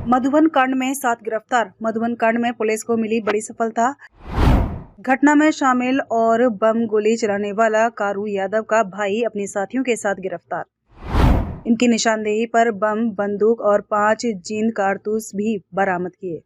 मधुबन कांड में 7 गिरफ्तार। मधुबन कांड में पुलिस को मिली बड़ी सफलता। घटना में शामिल और बम गोली चलाने वाला कारू यादव का भाई अपने साथियों के साथ गिरफ्तार। इनकी निशानदेही पर बम, बंदूक और 5 जिंद कारतूस भी बरामद किए।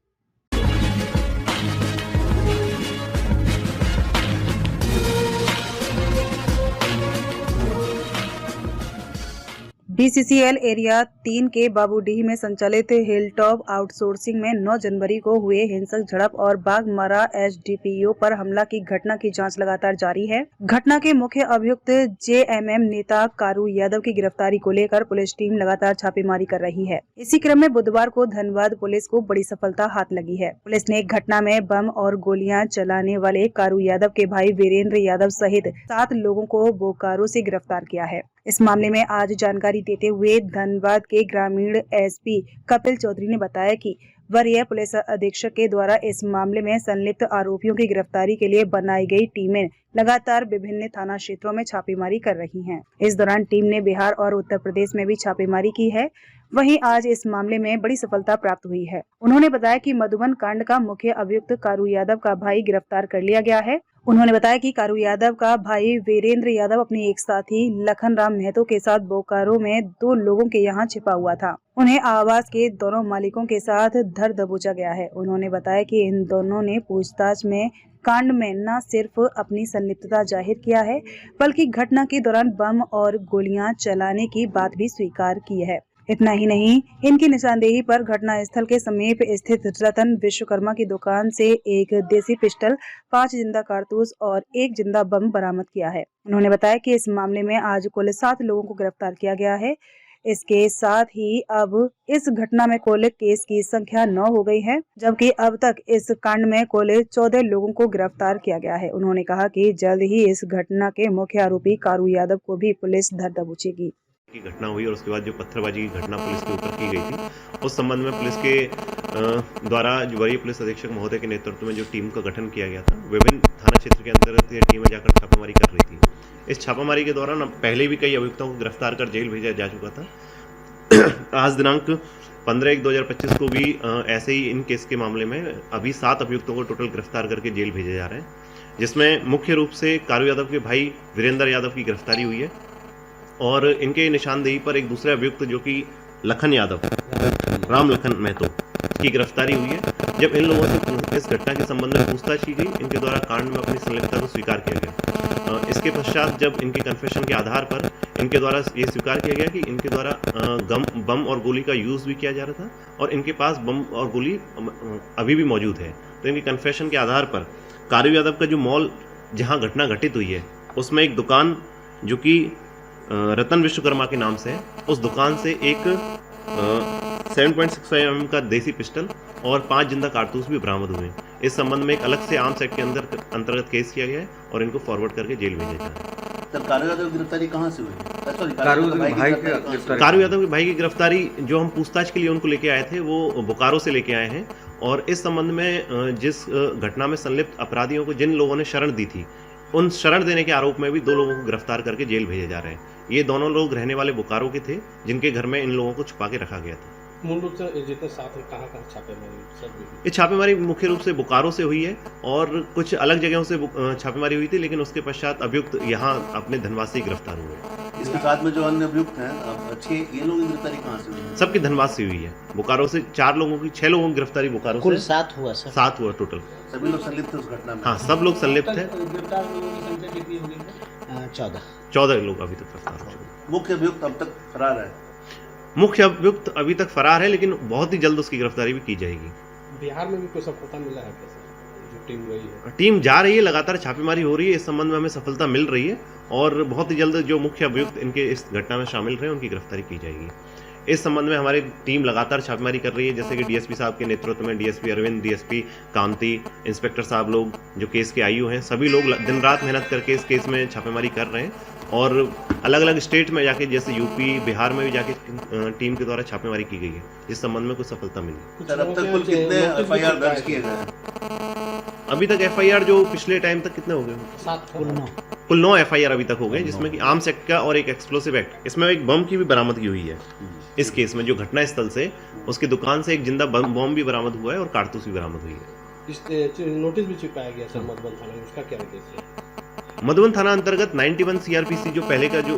BCCL एरिया 3 के बाबूडीह में संचालित हिलटॉप आउटसोर्सिंग में 9 जनवरी को हुए हिंसक झड़प और बाघमारा SDPO पर हमला की घटना की जांच लगातार जारी है। घटना के मुख्य अभियुक्त JMM नेता कारू यादव की गिरफ्तारी को लेकर पुलिस टीम लगातार छापेमारी कर रही है। इसी क्रम में बुधवार को धनबाद पुलिस को बड़ी सफलता हाथ लगी है। पुलिस ने घटना में बम और गोलियां चलाने वाले कारू यादव के भाई वीरेंद्र यादव सहित 7 लोगों को बोकारो से गिरफ्तार किया है। इस मामले में आज जानकारी देते हुए धनबाद के ग्रामीण SP कपिल चौधरी ने बताया कि वरीय पुलिस अधीक्षक के द्वारा इस मामले में संलिप्त आरोपियों की गिरफ्तारी के लिए बनाई गई टीमें लगातार विभिन्न थाना क्षेत्रों में छापेमारी कर रही हैं। इस दौरान टीम ने बिहार और उत्तर प्रदेश में भी छापेमारी की है। वहीं आज इस मामले में बड़ी सफलता प्राप्त हुई है। उन्होंने बताया कि मधुबन कांड का मुख्य अभियुक्त कारू यादव का भाई गिरफ्तार कर लिया गया है। उन्होंने बताया कि कारू यादव का भाई वीरेंद्र यादव अपने एक साथी लखन राम महतो के साथ बोकारो में 2 लोगों के यहाँ छिपा हुआ था। उन्हें आवास के दोनों मालिकों के साथ धर दबोचा गया है। उन्होंने बताया कि इन दोनों ने पूछताछ में कांड में न सिर्फ अपनी संलिप्तता जाहिर किया है, बल्कि घटना के दौरान बम और गोलियां चलाने की बात भी स्वीकार की है। इतना ही नहीं, इनकी निशानदेही पर घटना स्थल के समीप स्थित रतन विश्वकर्मा की दुकान से एक देसी पिस्टल, 5 जिंदा कारतूस और 1 जिंदा बम बरामद किया है। उन्होंने बताया कि इस मामले में आज कुल 7 लोगों को गिरफ्तार किया गया है। इसके साथ ही अब इस घटना में कुल केस की संख्या 9 हो गई है, जबकि अब तक इस कांड में कुल 14 लोगों को गिरफ्तार किया गया है। उन्होंने कहा कि जल्द ही इस घटना के मुख्य आरोपी कारू यादव को भी पुलिस धर दबोचेगी। की घटना हुई और उसके बाद जो पत्थरबाजी की घटना पुलिस के ऊपर की गई थी, उस संबंध में पुलिस के द्वारा जो वरीय पुलिस अधीक्षक महोदय के नेतृत्व में जो टीम का गठन किया गया था, विभिन्न थाना क्षेत्र के अंतर्गत ये टीमें जाकर छापामारी कर रही थी। इस छापामारी के दौरान पहले भी कई अभियुक्तों को गिरफ्तार कर जेल भेजा जा चुका था। आज दिनांक 15/1/2025 को भी ऐसे ही इन केस के मामले में अभी 7 अभियुक्तों को टोटल गिरफ्तार करके जेल भेजे जा रहे हैं, जिसमें मुख्य रूप से कारू यादव के भाई वीरेंद्र यादव की गिरफ्तारी हुई है और इनके निशानदेही पर एक दूसरे अभियुक्त जो कि लखन यादव, राम लखन महतो की गिरफ्तारी हुई है। जब इन लोगों से इस घटना के संबंध में पूछताछ की गई, इनके द्वारा कांड में अपनी संलिप्तता को स्वीकार किया गया। इसके पश्चात जब इनके कन्फेशन के आधार पर इनके द्वारा ये स्वीकार किया गया कि इनके द्वारा बम और गोली का यूज भी किया जा रहा था और इनके पास बम और गोली अभी भी मौजूद है। तो इनके कन्फेशन के आधार पर कारू यादव का जो मॉल जहाँ घटना घटित हुई है, उसमें एक दुकान जो कि रतन विश्वकर्मा के नाम से है, उस दुकान से एक 7.65 mm का देसी पिस्टल और 5 जिंदा कारतूस भी बरामद हुए। इस संबंध में एक अलग से आर्म्स एक्ट के अंतर्गत केस किया गया है और इनको फॉरवर्ड करके जेल भेजा जा रहा है। सर, कारू यादव की गिरफ्तारी कहाँ से हुई है? कारू यादव के भाई की गिरफ्तारी जो हम पूछताछ के लिए उनको लेके आए थे, वो बोकारो से लेके आए हैं और इस संबंध में जिस घटना में संलिप्त अपराधियों को जिन लोगों ने शरण दी थी, उन शरण देने के आरोप में भी 2 लोगों को गिरफ्तार करके जेल भेजे जा रहे हैं। ये दोनों लोग रहने वाले बोकारो के थे, जिनके घर में इन लोगों को छुपा के रखा गया था। मूल रूप से जितने साथ हैं, कहाँ छापेमारी? ये छापेमारी मुख्य रूप से बोकारो से हुई है और कुछ अलग जगहों से छापेमारी हुई थी, लेकिन उसके पश्चात अभियुक्त यहाँ अपने धनबाद से गिरफ्तार हुए। इसके साथ में जो अन्य अभियुक्त हैं, ये लोगों की गिरफ्तारी कहाँ से हुई है? सबकी धनबाद से हुई है। बोकारो से 6 लोगों की गिरफ्तारी बोकारो से। 7 हुआ सर। 7 हुआ टोटल। सभी लोग संलिप्त उस घटना में? हाँ, सब लोग संलिप्त हैं। गिरफ्तार लोगों की संख्या कितनी होगी? 14 लोग अभी तक गिरफ्तार हो चुके। मुख्य अभियुक्त अब तक फरार है? मुख्य अभियुक्त अभी तक फरार है, लेकिन बहुत ही जल्द उसकी गिरफ्तारी भी की जाएगी। बिहार में भी कोई सफलता मिला है कैसे? जो टीम गई है, टीम जा रही है, लगातार छापेमारी हो रही है, इस संबंध में हमें सफलता मिल रही है और बहुत ही जल्द जो मुख्य अभियुक्त इनके इस घटना में शामिल रहे उनकी गिरफ्तारी की जाएगी। इस संबंध में हमारी टीम लगातार छापेमारी कर रही है, जैसे कि DSP साहब के नेतृत्व में DSP अरविंद, DSP कांति, इंस्पेक्टर साहब लोग जो केस के IU हैं, सभी लोग दिन रात मेहनत करके इस केस में छापेमारी कर रहे हैं और अलग अलग स्टेट में जाके, जैसे यूपी, बिहार में भी जाके टीम के द्वारा छापेमारी की गई है, जिस संबंध में कुछ सफलता मिली। अब तक कुल कितने FIR दर्ज किए गए? अभी तक FIR जो पिछले टाइम तक कितने हो गए? 7 कुल 9 FIR अभी तक हो गए, जिसमें कि आर्म्स एक्ट का और एक एक्सप्लोसिव एक्ट, इसमें एक बम की भी बरामदगी हुई है। इस केस में जो घटना स्थल से उसकी दुकान से एक जिंदा बम भी बरामद हुआ है और कारतूस भी बरामद हुई है। इस नोटिस भी छिपाया गया सर मधुबन थाना में, उसका क्या उद्देश्य है? मधुबन थाना अंतर्गत 91 CRPC जो पहले का जो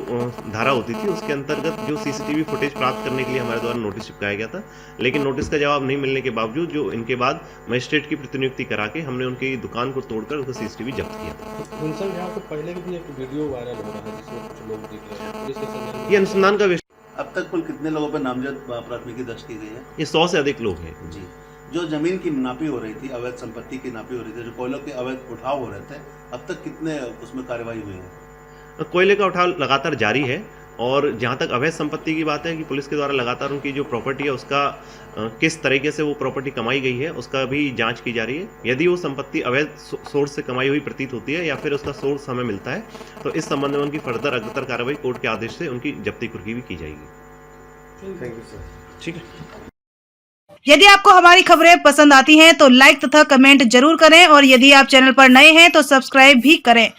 धारा होती थी, उसके अंतर्गत जो CCTV फुटेज प्राप्त करने के लिए हमारे द्वारा नोटिस चिपकाया गया था, लेकिन नोटिस का जवाब नहीं मिलने के बावजूद जो इनके बाद मजिस्ट्रेट की प्रतिनियुक्ति करा के हमने उनकी दुकान को तोड़कर उसका CCTV जब्त किया था। हिंसक झड़प से पहले भी एक वीडियो वायरल हो रहा है जिसमें कुछ लोग दिख रहे हैं, पुलिस के संज्ञान में ये अनुसंधान का विषय, अब तक कुल कितने लोगों पर नामजद प्राथमिकी दर्ज की गई है? ये 100 से अधिक लोग हैं। जी, जो जमीन की नापी हो रही थी, अवैध संपत्ति की नापी हो रही थी, जो कोयलों के अवैध उठाव हो रहे थे, अब तक कितने उसमें कार्रवाई हुई है? कोयले का उठाव लगातार जारी है और जहां तक अवैध संपत्ति की बात है कि पुलिस के द्वारा लगातार उनकी जो प्रॉपर्टी है उसका किस तरीके से वो प्रॉपर्टी कमाई गई है उसका भी जांच की जा रही है। यदि वो संपत्ति अवैध सोर्स से कमाई हुई प्रतीत होती है या फिर उसका सोर्स हमें मिलता है तो इस संबंध में उनकी फर्दर अग्रतर कार्रवाई कोर्ट के आदेश से उनकी जब्ती कुर्की भी की जाएगी। Thank you sir. ठीक है। यदि आपको हमारी खबरें पसंद आती हैं तो लाइक तथा कमेंट जरूर करें और यदि आप चैनल पर नए हैं तो सब्सक्राइब भी करें।